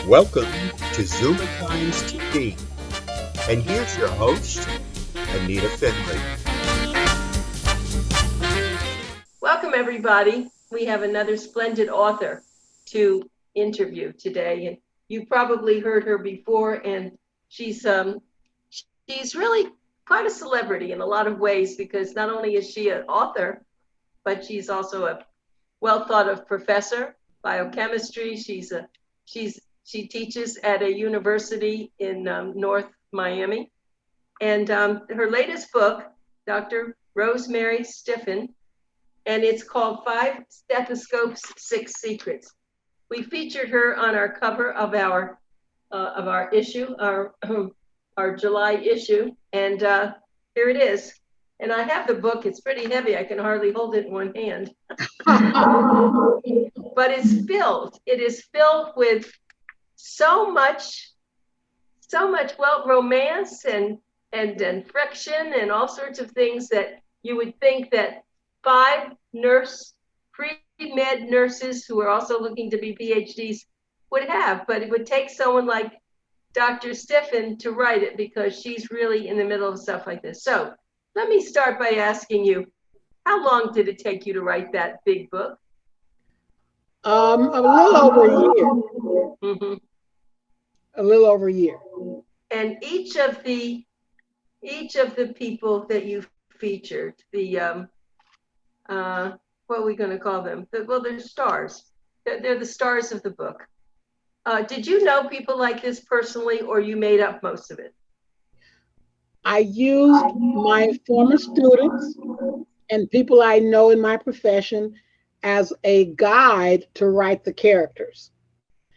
Welcome to ZOOMERTIMES TV. And here's your host, Anita Finley. Welcome, everybody. We have another splendid author to interview today, and you've probably heard her before. And she's really quite a celebrity in a lot of ways, because not only is she an author, but she's also a well thought of professor, biochemistry. She teaches at a university in North Miami, and her latest book, Dr. Rosemary Stiffin, and it's called Five Stethoscopes, Six Secrets. We featured her on our cover of our issue, our July issue, and here it is. And I have the book. It's pretty heavy. I can hardly hold it in one hand. But it's filled. It is filled with so much, well, romance and friction and all sorts of things that you would think that five pre-med nurses who are also looking to be PhDs would have, but it would take someone like Dr. Stiffin to write it, because she's really in the middle of stuff like this. So let me start by asking you, how long did it take you to write that big book? A little over a year. Mm-hmm. A little over a year. And each of the people that you featured, the what are we going to call them? Well, they're stars. They're the stars of the book. Did you know people like this personally, or you made up most of it? I used my former students and people I know in my profession as a guide to write the characters.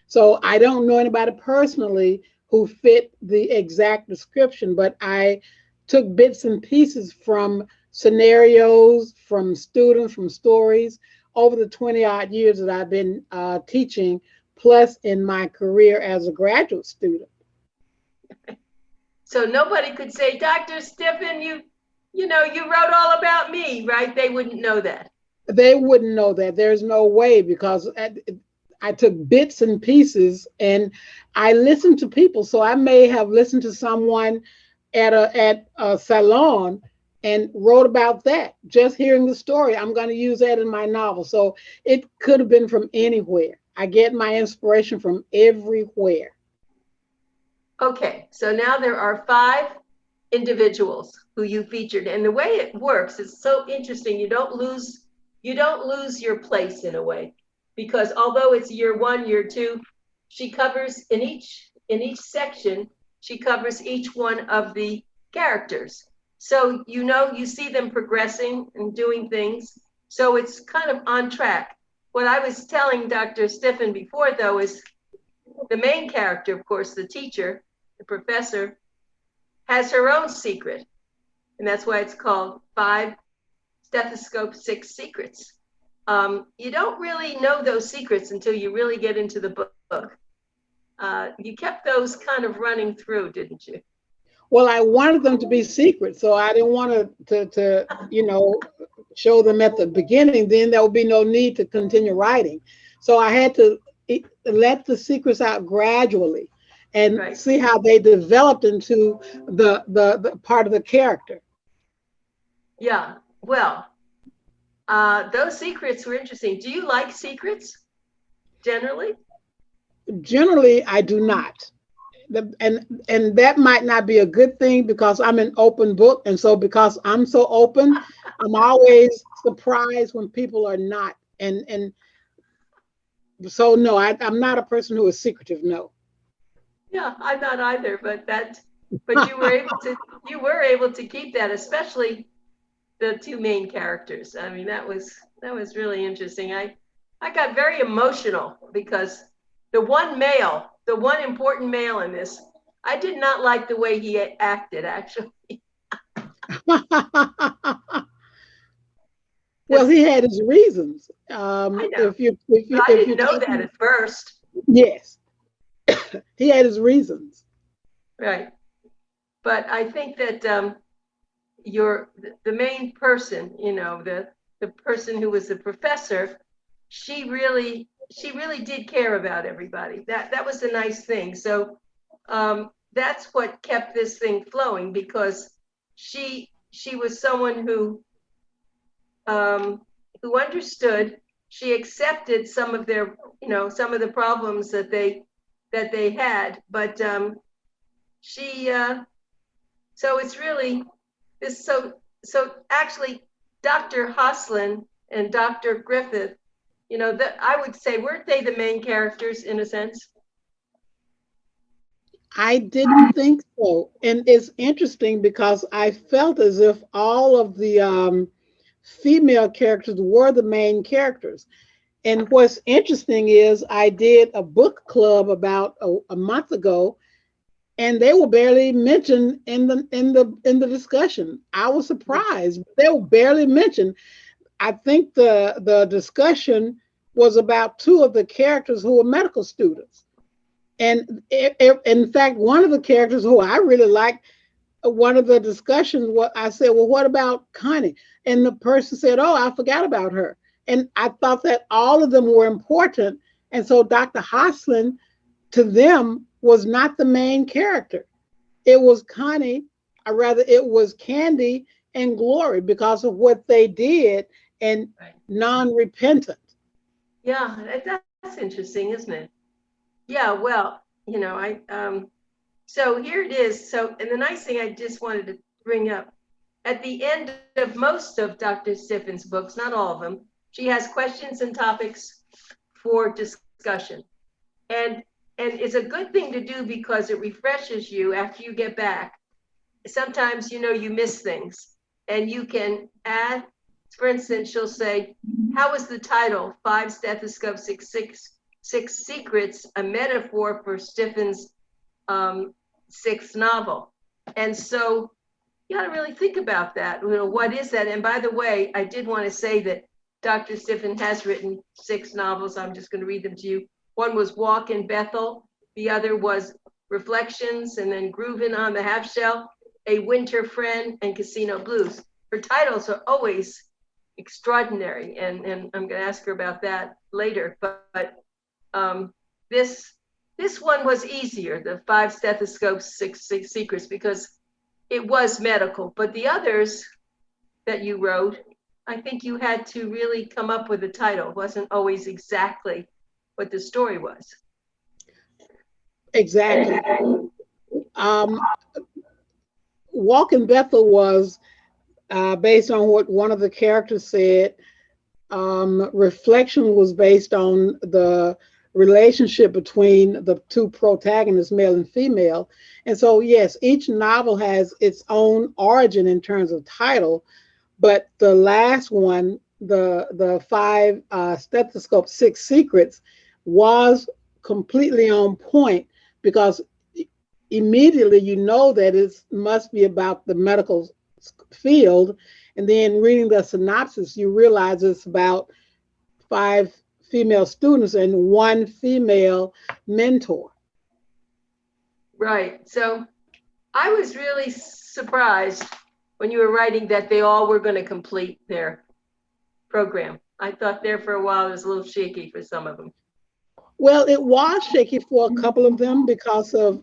So I don't know anybody personally who fit the exact description, but I took bits and pieces from scenarios, from students, from stories over the 20 odd years that I've been teaching, plus in my career as a graduate student. So nobody could say, Dr. Stiffin, you wrote all about me, right? They wouldn't know that. They wouldn't know that. There's no way, because I took bits and pieces and I listened to people. So I may have listened to someone at a salon and wrote about that. Just hearing the story, I'm going to use that in my novel. So it could have been from anywhere. I get my inspiration from everywhere. Okay, so now there are five individuals who you featured, and the way it works is so interesting. You don't lose your place in a way, because although it's year one, year two, she covers in each section, she covers each one of the characters. So you see them progressing and doing things. So it's kind of on track. What I was telling Dr. Stiffin before, though, is the main character, of course, the teacher, the professor, has her own secret. And that's why it's called Five Stethoscopes, Six Secrets. You don't really know those secrets until you really get into the book. You kept those kind of running through, didn't you? Well, I wanted them to be secret, so I didn't want to show them at the beginning. Then there would be no need to continue writing. So I had to let the secrets out gradually and see how they developed into the part of the character. Yeah, well, those secrets were interesting. Do you like secrets generally? Generally, I do not. And that might not be a good thing, because I'm an open book. And so because I'm so open, I'm always surprised when people are not. And so no, I'm not a person who is secretive, no. Yeah, I'm not either, but you were able to keep that, especially the two main characters. I mean, that was really interesting. I got very emotional, because the one important male in this, I did not like the way he acted, actually. Well, he had his reasons. I know. I didn't know that at first. Yes, he had his reasons. Right, but I think that the main person, the person who was the professor, she really she really did care about everybody. That was the nice thing. So that's what kept this thing flowing, because she was someone who understood. She accepted some of their, some of the problems that they had, but she so it's really this. So actually, Dr. Hoslin and Dr. Griffith, that I would say, weren't they the main characters in a sense? I didn't think so. And it's interesting because I felt as if all of the female characters were the main characters. And what's interesting is I did a book club about a month ago, and they were barely mentioned in the discussion. I was surprised. They were barely mentioned. I think the discussion was about two of the characters who were medical students. And in fact, one of the characters who I really liked, one of the discussions, what I said, well, what about Connie? And the person said, oh, I forgot about her. And I thought that all of them were important. And so Dr. Hoslin, to them, was not the main character. It was Connie, or rather, it was Candy and Glory, because of what they did, and non-repentant. Yeah, that's interesting, isn't it? Yeah, well, so here it is. So, and the nice thing I just wanted to bring up, at the end of most of Dr. Stiffin's books, not all of them, she has questions and topics for discussion. And it's a good thing to do because it refreshes you after you get back. Sometimes, you miss things, and you can add, for instance, she'll say, how was the title, Five Stethoscopes, Six Secrets, a metaphor for Stiffin's sixth novel? And so you got to really think about that. What is that? And by the way, I did want to say that Dr. Stiffin has written 6 novels. I'm just going to read them to you. One was Walk in Bethel. The other was Reflections, and then Groovin' on the Half Shell, A Winter Friend, and Casino Blues. Her titles are always extraordinary, and I'm going to ask her about that later. But this one was easier, the Five Stethoscopes, Six Secrets, because it was medical. But the others that you wrote, I think you had to really come up with a title. It wasn't always exactly what the story was. Exactly. Walk in Bethel was based on what one of the characters said. Reflection was based on the relationship between the two protagonists, male and female. And so, yes, each novel has its own origin in terms of title, but the last one, the Five Stethoscopes, Six Secrets, was completely on point, because immediately you know that it must be about the medical field, and then reading the synopsis, you realize it's about 5 female students and 1 female mentor. Right. So I was really surprised when you were writing that they all were going to complete their program. I thought there for a while it was a little shaky for some of them. Well, it was shaky for a couple of them because of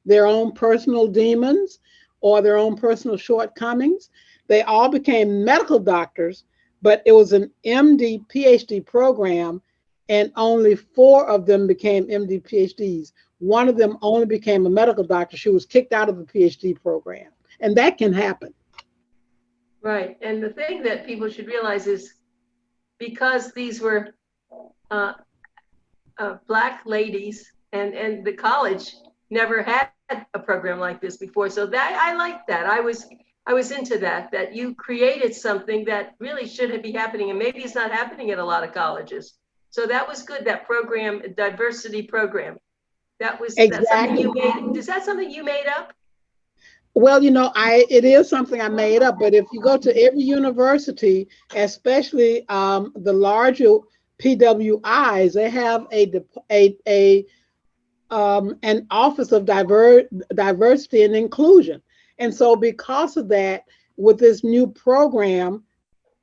their own personal demons or their own personal shortcomings. They all became medical doctors, but it was an MD, PhD program, and only 4 of them became MD, PhDs. One of them only became a medical doctor. She was kicked out of the PhD program, and that can happen. Right. And the thing that people should realize is, because these were Black ladies, and the college never had a program like this before. So that I liked that. I was into that you created something that really shouldn't be happening, and maybe it's not happening at a lot of colleges. So that was good. That program, diversity program, Exactly. that's something you made. Is that something you made up? Well, it is something I made up, but if you go to every university, especially the larger PWIs, they have an office of diversity and inclusion. And so because of that, with this new program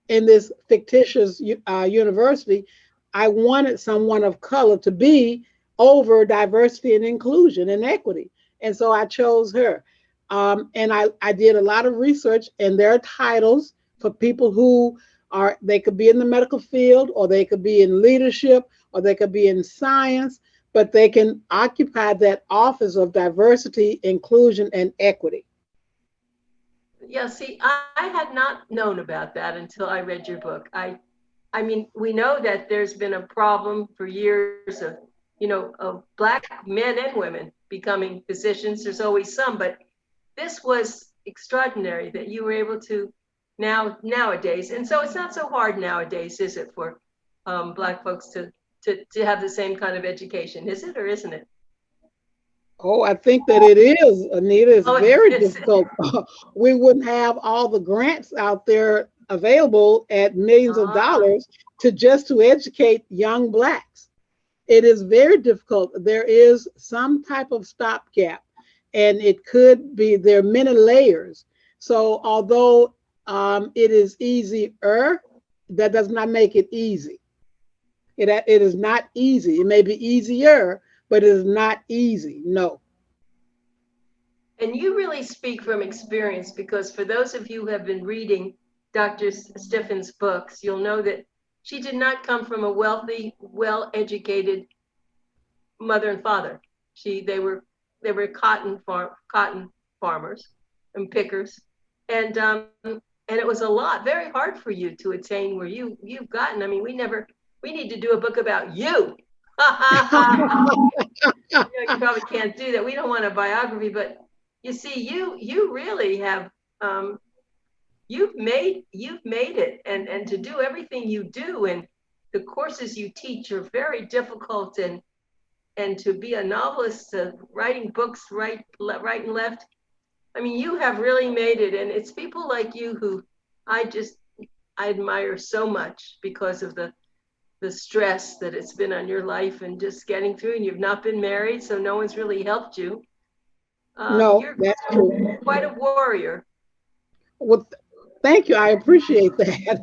in this fictitious university, I wanted someone of color to be over diversity and inclusion and equity. And so I chose her. And I did a lot of research, and there are titles for people who are, they could be in the medical field, or they could be in leadership, or they could be in science, but they can occupy that office of diversity, inclusion, and equity. Yeah, see, I had not known about that until I read your book. I mean, we know that there's been a problem for years of, of Black men and women becoming physicians. There's always some, but this was extraordinary that you were able to nowadays. And so it's not so hard nowadays, is it, for Black folks to have the same kind of education? Is it or isn't it? Oh, I think that it is, Anita. It's Oh, very it's, difficult. We wouldn't have all the grants out there available at millions of uh, dollars to educate young Blacks. It is very difficult. There is some type of stopgap, and it could be, there are many layers. So although it is easier, that does not make it easy. It is not easy. It may be easier, but it is not easy. No. and you really speak from experience, because for those of you who have been reading Dr. Stiffin's books, you'll know that she did not come from a wealthy, well-educated mother and father. They were cotton farmers and pickers, and it was a lot, very hard for you to attain where you've gotten. I mean, we need to do a book about you. You probably can't do that. We don't want a biography, but you see, you really have, um, you've made it, and to do everything you do, and the courses you teach are very difficult, and to be a novelist, writing books right and left. I mean, you have really made it, and it's people like you who I just I admire so much, because of the stress that it's been on your life and just getting through. And you've not been married, so no one's really helped you. No, You're that's true. quite a warrior. Well, thank you. I appreciate that.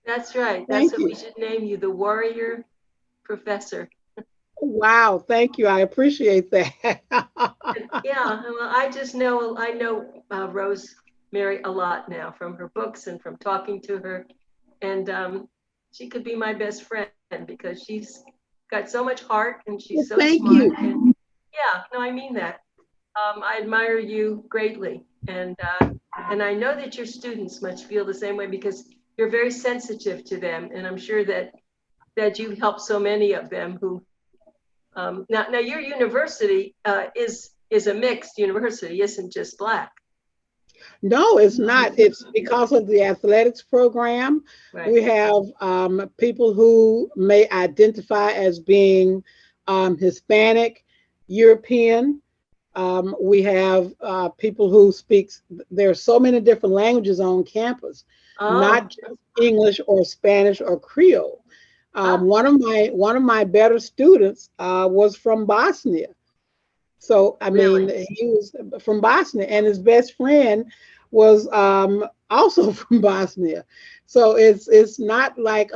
That's right. That's Thank what we you. should name you, the warrior professor. Wow, thank you. I appreciate that. And yeah, well, I know Rosemary a lot now from her books and from talking to her, and she could be my best friend, because she's got so much heart and Well, she's so thank smart. you. And yeah, no, I mean that. I admire you greatly, and I know that your students must feel the same way, because you're very sensitive to them, and I'm sure that you've helped so many of them who. Now your university is a mixed university, isn't just Black, No, it's not. It's because of the athletics program. right? We have people who may identify as being Hispanic, European. We have people who speak. There are so many different languages on campus, Oh, not just English or Spanish or Creole. ah, One of my better students was from Bosnia. So I mean, really? he was from Bosnia, and his best friend was also from Bosnia. So it's not like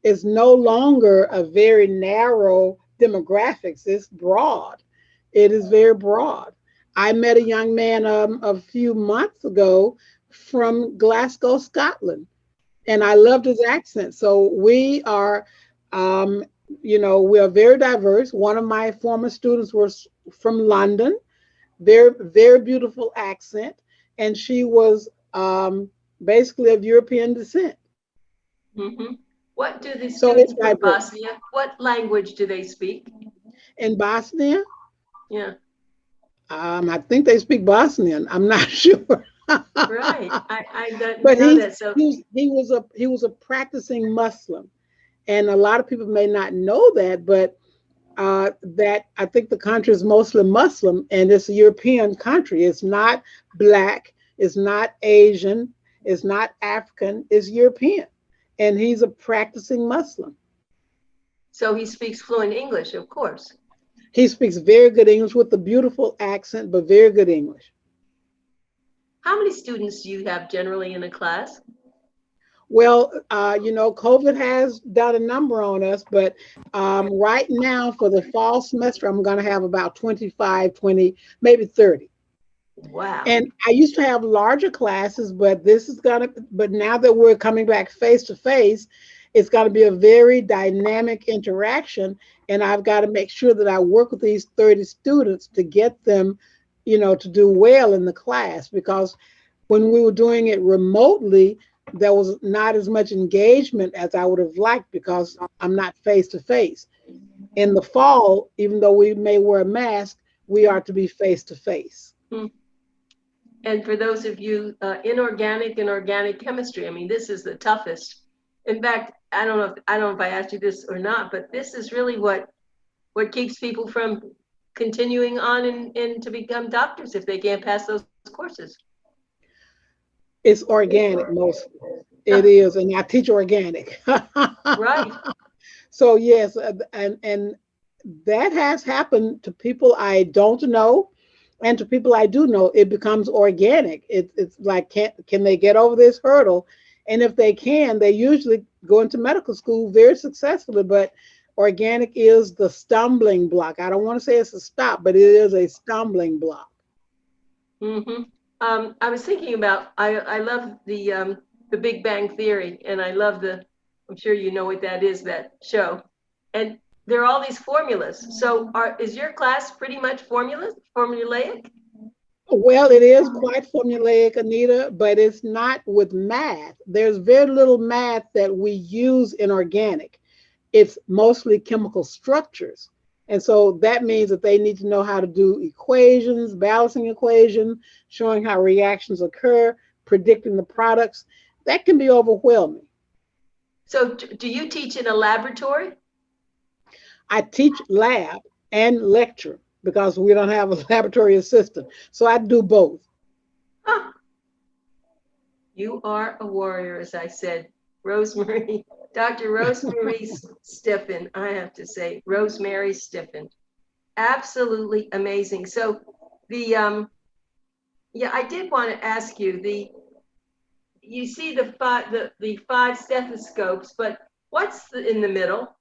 it's no longer a very narrow demographics. It's broad. It is very broad. I met a young man a few months ago from Glasgow, Scotland, and I loved his accent. So um, we are very diverse. One of my former students was from London, very, very beautiful accent, and she was basically of European descent. Hmm. What do the So students it's from diverse. Bosnia? What language do they speak? In Bosnia, Yeah, I think they speak Bosnian. I'm not sure. right. I But didn't know that. So, he was a practicing Muslim, and a lot of people may not know that, but that I think the country is mostly Muslim, and it's a European country. It's not Black, it's not Asian, it's not African, it's European. And he's a practicing Muslim. so he speaks fluent English, of course. He speaks very good English with a beautiful accent, but very good English. How many students do you have generally in a class? Well, COVID has done a number on us, but right now for the fall semester, I'm going to have about 25, 20, maybe 30. Wow. And I used to have larger classes, but but now that we're coming back face to face, it's going to be a very dynamic interaction. And I've got to make sure that I work with these 30 students to get them, to do well in the class. Because when we were doing it remotely, there was not as much engagement as I would have liked because I'm not face to face. In the fall, even though we may wear a mask, we are to be face to face. And for those of you inorganic and organic chemistry, I mean, this is the toughest. In fact, I don't know if I asked you this or not, but this is really what keeps people from continuing on and to become doctors if they can't pass those courses. It's organic mostly. It is, and I teach organic. Right. So yes, and that has happened to people I don't know, and to people I do know. It becomes organic. It's like can they get over this hurdle? And if they can, they usually go into medical school very successfully. But organic is the stumbling block. I don't want to say it's a stop, but it is a stumbling block. Mm-hmm. I was thinking about I love the Big Bang Theory, and I love I'm sure you know what that is, that show. And there are all these formulas. So is your class pretty much formulaic? Well, it is quite formulaic, Anita, but it's not with math. There's very little math that we use in organic. It's mostly chemical structures. And so that means that they need to know how to do equations, balancing equations, showing how reactions occur, predicting the products. That can be overwhelming. So do you teach in a laboratory? I teach lab and lecture because we don't have a laboratory assistant. So I do both. Huh. You are a warrior, as I said. Rosemary, Dr. Rosemary Stiffin, I have to say, Rosemary Stiffin. Absolutely amazing. So yeah, I did want to ask you, you see the five stethoscopes, but what's in the middle?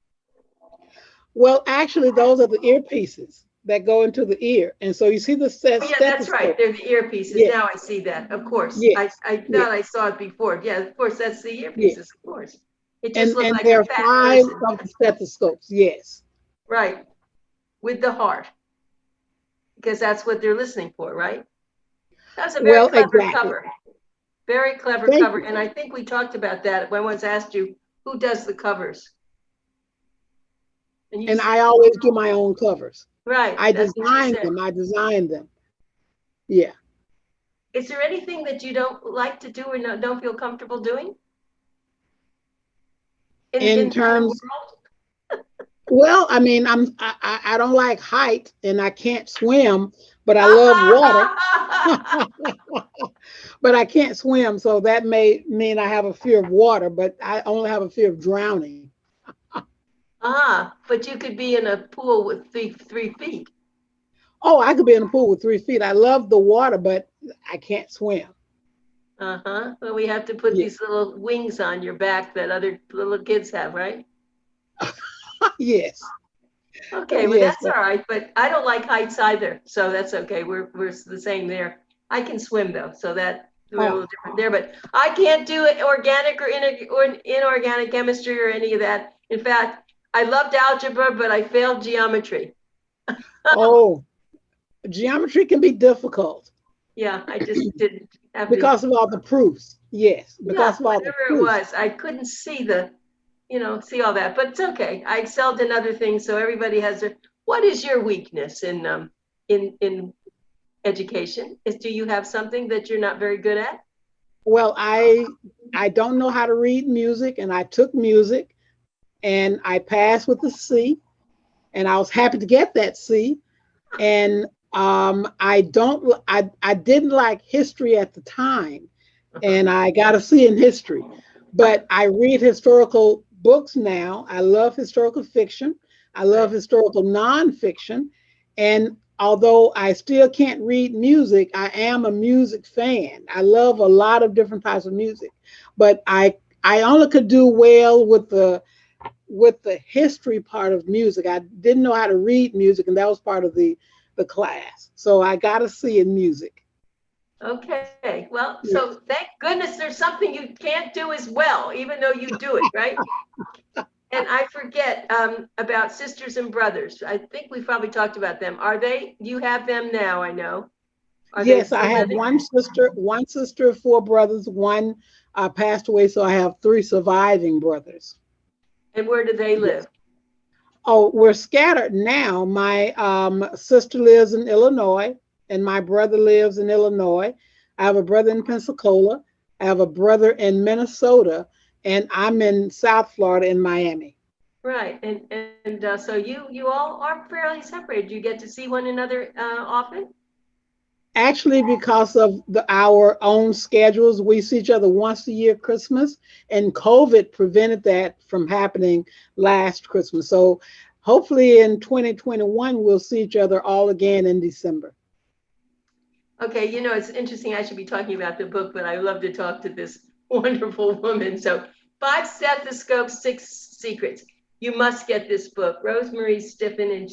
Well, actually, those are the earpieces that go into the ear. And so you see the Oh, yeah, that's right. They're the earpieces. Yes. Now I see that. Of course. Yes. I thought I saw it before. Yeah, of course, that's the earpieces, Yes. of course. It just looked And like there a are fat five person. of the stethoscopes. Yes. Right. With the heart. Because that's what they're listening for, right? That's a very clever exactly. cover. Very clever Thank cover. you. And I think we talked about that when I once asked you, who does the covers? And you And said, I always do my own covers. right. I That's what you design said. them. I design them. Yeah. Is there anything that you don't like to do or don't feel comfortable doing? In In the terms, world? well, I mean, I don't like height and I can't swim, but I love water. But I can't swim, so that may mean I have a fear of water, but I only have a fear of drowning. But you could be in a pool with 3 feet. Oh, I could be in a pool with 3 feet. I love the water, but I can't swim. Well, we have to put Yeah. these little wings on your back that other little kids have, right? Yes. Okay, well, Yes. that's all right, but I don't like heights either, so that's okay. We're the same there. I can swim though, so that we're a little different there, but I can't do it organic or inorganic chemistry or any of that. In fact, I loved algebra, but I failed geometry. Oh, geometry can be difficult Yeah, I just didn't have because of all the proofs. Yes, yeah, because of all the whatever it proofs. was, I couldn't see see all that, but it's okay. I excelled in other things, so everybody has their. What is your weakness in education? Do you have something that you're not very good at? Well, I don't know how to read music, and I took music, and I passed with a C, and I was happy to get that C. And I didn't like history at the time, and I got a C in history. But I read historical books now. I love historical fiction. I love historical nonfiction. And although I still can't read music, I am a music fan. I love a lot of different types of music. But I only could do well with the history part of music. I didn't know how to read music, and that was part of the class. So I got a C in music. Okay, well, Yeah. so thank goodness there's something you can't do as well, even though you do it, right? And I forget about sisters and brothers. I think we probably talked about them. Are they, you have them now, I know. Are they Yes, I still have living? one sister, four brothers. One passed away, so I have three surviving brothers. And where do they Yes. live? Oh, we're scattered now. My sister lives in Illinois, and my brother lives in Illinois. I have a brother in Pensacola. I have a brother in Minnesota, and I'm in South Florida in Miami. Right, and so you all are fairly separated. You get to see one another often? Actually, because of our own schedules, we see each other once a year, Christmas, and COVID prevented that from happening last Christmas. So hopefully in 2021, we'll see each other all again in December. Okay, you know, it's interesting. I should be talking about the book, but I love to talk to this wonderful woman. So, Five Stethoscopes, Six Secrets. You must get this book. Rosemary Stiffin and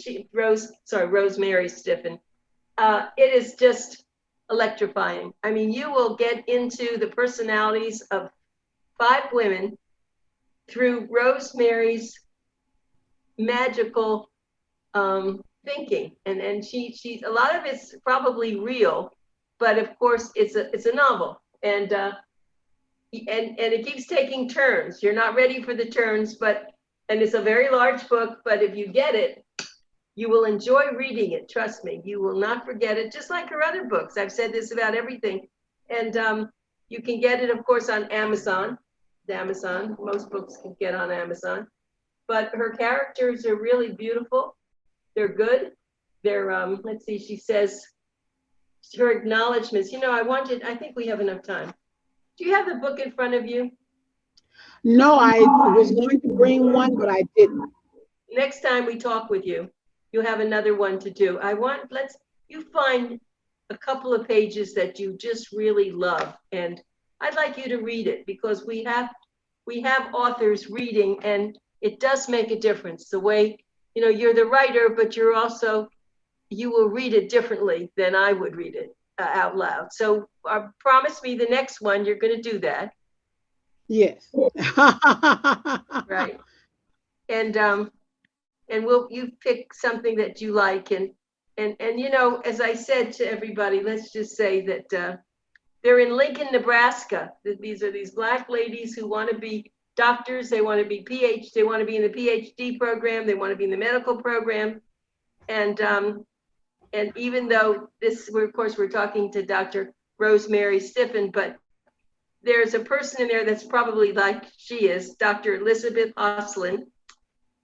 Rosemary Stiffin. It is just electrifying. I mean, you will get into the personalities of five women through Rosemary's magical thinking, and she's a lot of it's probably real, but of course it's a novel, and it keeps taking turns. You're not ready for the turns, but and it's a very large book, but if you get it, you will enjoy reading it. Trust me, you will not forget it. Just like her other books, I've said this about everything, and you can get it, of course, on Amazon. Amazon, most books can get on Amazon, but her characters are really beautiful. They're good. They're let's see, she says her acknowledgments. You know, I think we have enough time. Do you have the book in front of you? No, I was going to bring one, but I didn't. Next time we talk with you, you'll have another one to do. Let's you find a couple of pages that you just really love, and I'd like you to read it because we have authors reading, and it does make a difference. The way, you know, you're the writer, but you will read it differently than I would read it out loud. So promise me the next one you're going to do that, Yes. right? And you pick something that you like, and you know, as I said to everybody, let's just say that they're in Lincoln, Nebraska. These are these Black ladies who want to be doctors. They want to be they want to be in the PhD program. They want to be in the medical program, and even though of course, we're talking to Dr. Rosemary Stiffin, but there's a person in there that's probably like she is, Dr. Elizabeth Hoslin,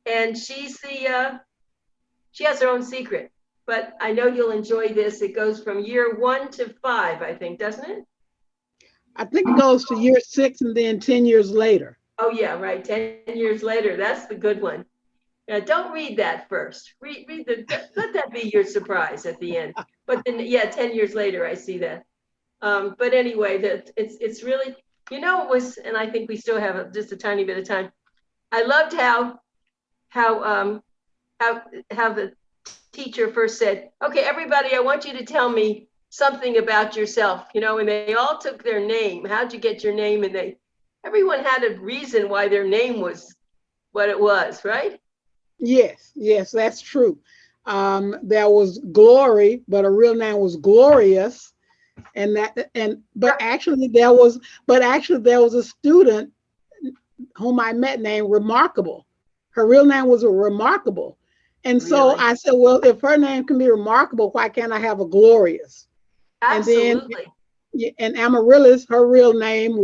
and she has her own secret. But I know you'll enjoy this. It goes from year 1 to 5, I think, doesn't it? I think it goes to year six and then 10 years later. Oh yeah, right. 10 years later, that's the good one. Now, don't read that first. Let that be your surprise at the end. But then, yeah, 10 years later, I see that. But anyway, it's really, you know, it was, and I think we still have just a tiny bit of time. I loved how how how the teacher first said, "Okay, everybody, I want you to tell me something about yourself." You know, and they all took their name. How'd you get your name? And everyone had a reason why their name was what it was, right? Yes, yes, that's true. There was Glory, but her real name was Glorious, and that and but actually there was a student whom I met named Remarkable. Her real name was Remarkable. And so Really? I said, well, if her name can be Remarkable, why can't I have a Glorious? And then Absolutely. and Amaryllis, her real name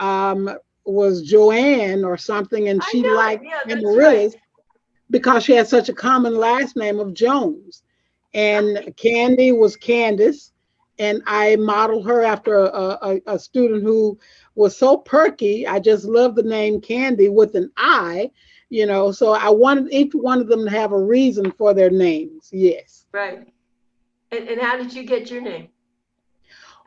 um was Joanne or something, and I she know it. liked Yeah, that's right. Amaryllis because she had such a common last name of Jones. And Candy was Candace. And I modeled her after a student who was so perky. I just love the name Candy with an I, you know. So I wanted each one of them to have a reason for their names. Yes. Right. And how did you get your name?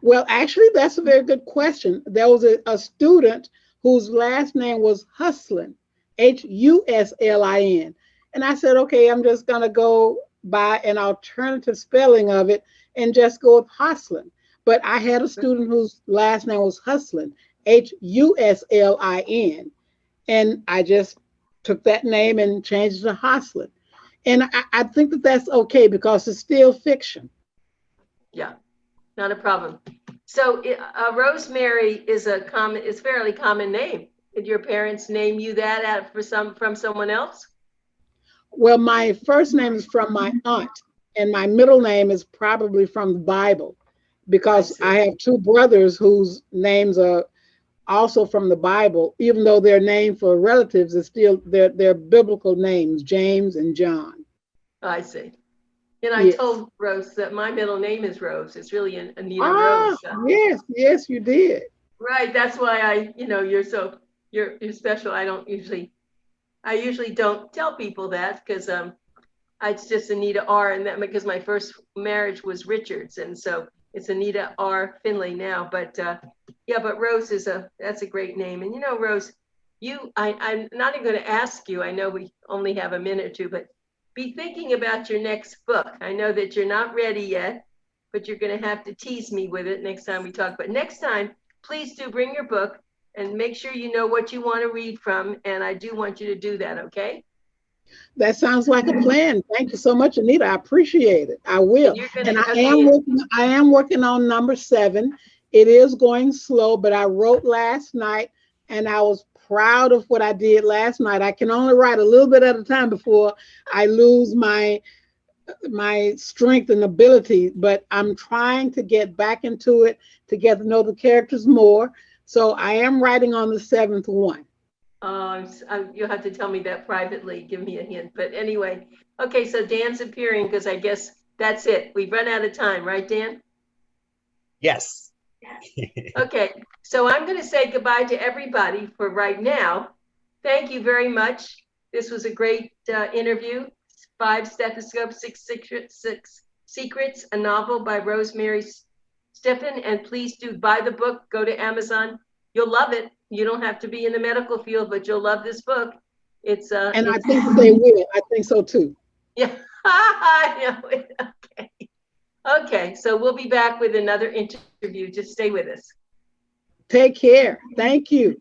Well, actually, that's a very good question. There was a student whose last name was Huslin, Huslin. And I said, okay, I'm just going to go by an alternative spelling of it and just go with Hoslin. But I had a student whose last name was Huslin, Huslin. And I just took that name and changed it to Hoslin. And I think that that's okay because it's still fiction. Yeah, not a problem. So Rosemary is it's a fairly common name. Did your parents name you that from someone else? Well, my first name is from my aunt, and my middle name is probably from the Bible because I have two brothers whose names are also from the Bible, even though they're named for relatives, it's still they're biblical names, James and John. I see. And I Yes. told Rose that my middle name is Rose. It's really Anita Ah, Rose. yes, you did. Right. That's why you're special. I usually don't tell people that because it's just Anita R. And that because my first marriage was Richards, and so it's Anita R. Finley now. But yeah, but Rose that's a great name. And Rose, I'm not even going to ask you. I know we only have a minute or two, but be thinking about your next book. I know that you're not ready yet, but you're going to have to tease me with it next time we talk. But next time, please do bring your book and make sure you know what you want to read from. And I do want you to do that, okay? That sounds like a plan. Thank you so much, Anita. I appreciate it. I will. And I am working on number 7. It is going slow, but I wrote last night and I was proud of what I did last night. I can only write a little bit at a time before I lose my strength and ability, but I'm trying to get back into it to get to know the characters more. So I am writing on the 7th one. You'll have to tell me that privately. Give me a hint. But anyway, okay, so Dan's appearing because I guess that's it. We've run out of time, right, Dan? Yes. Okay, so I'm going to say goodbye to everybody for right now. Thank you very much. This was a great interview. 5 Stethoscopes, 6 Secrets, a novel by Rosemary Stiffin. And please do buy the book. Go to Amazon. You'll love it. You don't have to be in the medical field, but you'll love this book. I think they will. I think so too. Yeah, I know it. Okay. Okay, so we'll be back with another interview. Just stay with us. Take care. Thank you.